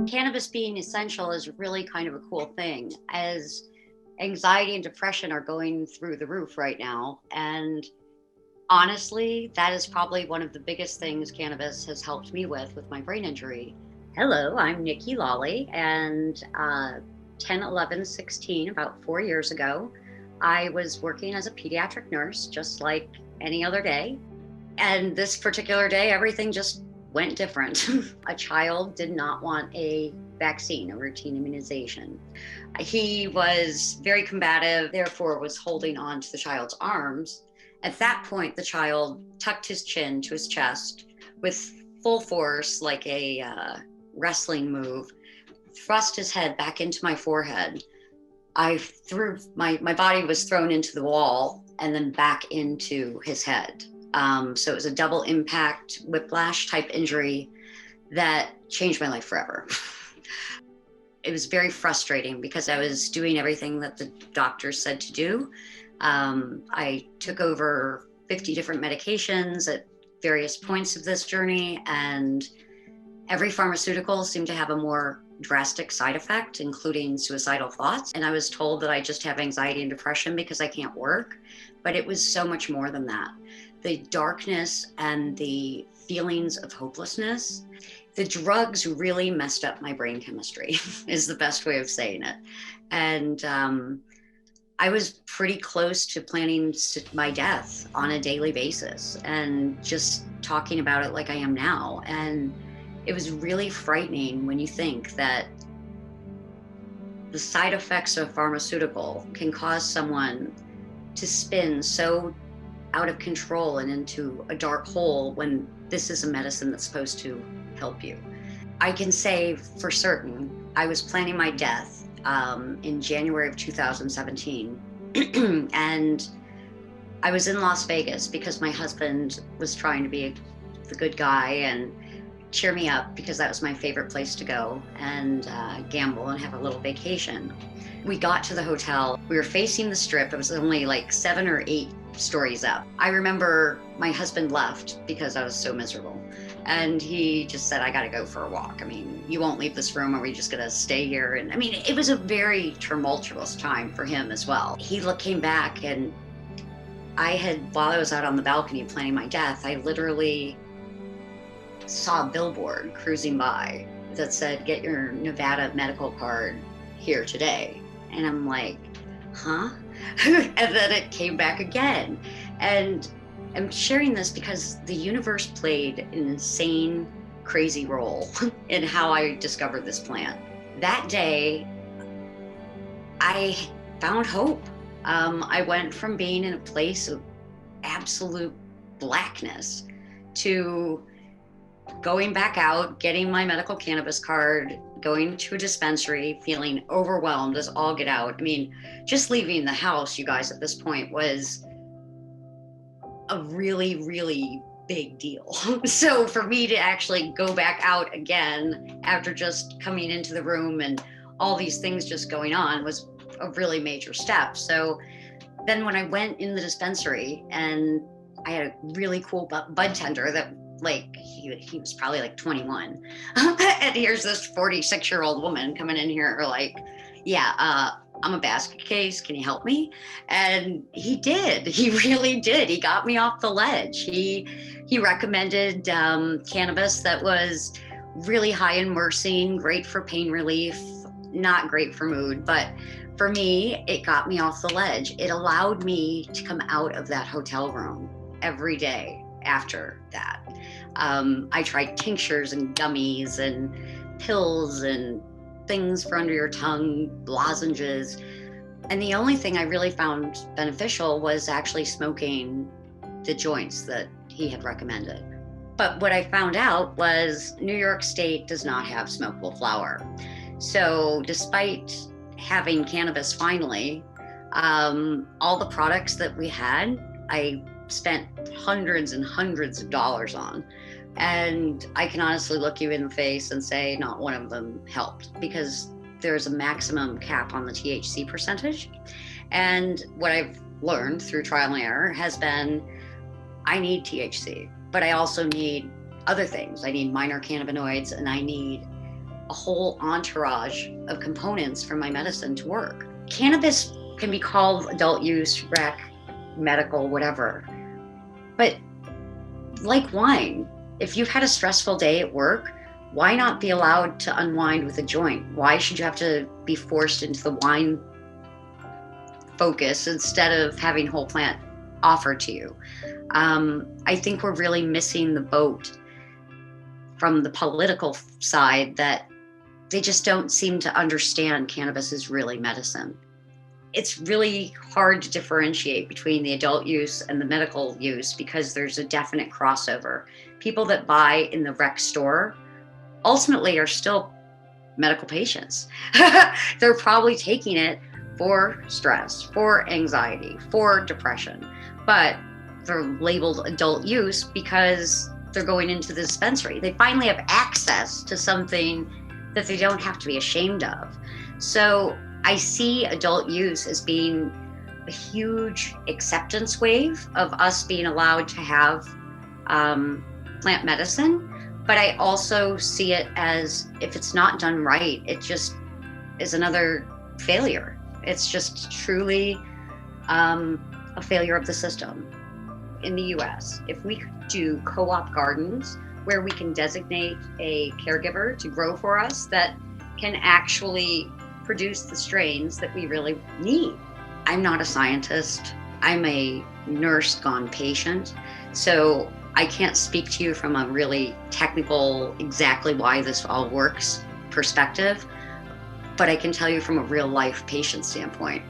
Cannabis being essential is really kind of a cool thing, as anxiety and depression are going through the roof right now. And honestly, that is probably one of the biggest things cannabis has helped me with my brain injury. Hello, I'm Nikki Lawley, and 10, 11, 16, about 4 years ago, I was working as a pediatric nurse, just like any other day. And this particular day, everything just went different. A child did not want a vaccine, a routine immunization. He was very combative, therefore was holding on to the child's arms. At that point, the child tucked his chin to his chest with full force, like a wrestling move, thrust his head back into my forehead. I threw, my body was thrown into the wall and then back into his head. So it was a double impact whiplash type injury that changed my life forever. It was very frustrating because I was doing everything that the doctors said to do. I took over 50 different medications at various points of this journey, and every pharmaceutical seemed to have a more drastic side effect, including suicidal thoughts. And I was told that I just have anxiety and depression because I can't work, but it was so much more than that. The darkness and the feelings of hopelessness, the drugs really messed up my brain chemistry is the best way of saying it. And I was pretty close to planning my death on a daily basis and just talking about it like I am now. And it was really frightening when you think that the side effects of pharmaceutical can cause someone to spin so out of control and into a dark hole when this is a medicine that's supposed to help you. I can say for certain, I was planning my death in January of 2017. And I was in Las Vegas because my husband was trying to be the good guy and cheer me up, because that was my favorite place to go and gamble and have a little vacation. We got to the hotel. We were facing the strip. It was only like 7 or 8 stories up. I remember my husband left because I was so miserable. And he just said, I gotta go for a walk. I mean, you won't leave this room. Are we just gonna stay here? And I mean, it was a very tumultuous time for him as well. He came back, and while I was out on the balcony planning my death, I literally saw a billboard cruising by that said, get your Nevada medical card here today. And I'm like, huh? And then it came back again. And I'm sharing this because the universe played an insane, crazy role in how I discovered this plant. That day, I found hope. I went from being in a place of absolute blackness to going back out, getting my medical cannabis card, going to a dispensary, feeling overwhelmed as all get out. I mean, just leaving the house, you guys, at this point was a really, really big deal. So for me to actually go back out again after just coming into the room and all these things just going on was a really major step. So then when I went in the dispensary, and I had a really cool bud tender that, like, he was probably like 21. And here's this 46-year-old woman coming in here like, yeah, I'm a basket case. Can you help me? And he did. He really did. He got me off the ledge. He recommended cannabis that was really high in myrcene, great for pain relief, not great for mood. But for me, it got me off the ledge. It allowed me to come out of that hotel room every day after that. I tried tinctures and gummies and pills and things for under your tongue, lozenges. And the only thing I really found beneficial was actually smoking the joints that he had recommended. But what I found out was New York State does not have smokable flower. So despite having cannabis finally, all the products that we had, I spent hundreds and hundreds of dollars on. And I can honestly look you in the face and say not one of them helped, because there's a maximum cap on the THC percentage. And what I've learned through trial and error has been, I need THC. but I also need other things. I need minor cannabinoids, and I need a whole entourage of components for my medicine to work. Cannabis can be called adult use, rec, medical, whatever. But like wine, if you've had a stressful day at work, why not be allowed to unwind with a joint? Why should you have to be forced into the wine focus instead of having whole plant offered to you? I think we're really missing the boat from the political side, that they just don't seem to understand cannabis is really medicine. It's really hard to differentiate between the adult use and the medical use because there's a definite crossover. People that buy in the rec store ultimately are still medical patients. They're probably taking it for stress, for anxiety, for depression, but they're labeled adult use because they're going into the dispensary. They finally have access to something that they don't have to be ashamed of. So I see adult use as being a huge acceptance wave of us being allowed to have plant medicine. But I also see it as, if it's not done right, it just is another failure. It's just truly a failure of the system. In the US, if we could do co-op gardens where we can designate a caregiver to grow for us that can actually produce the strains that we really need. I'm not a scientist. I'm a nurse gone patient. So I can't speak to you from a really technical, exactly why this all works perspective, but I can tell you from a real life patient standpoint.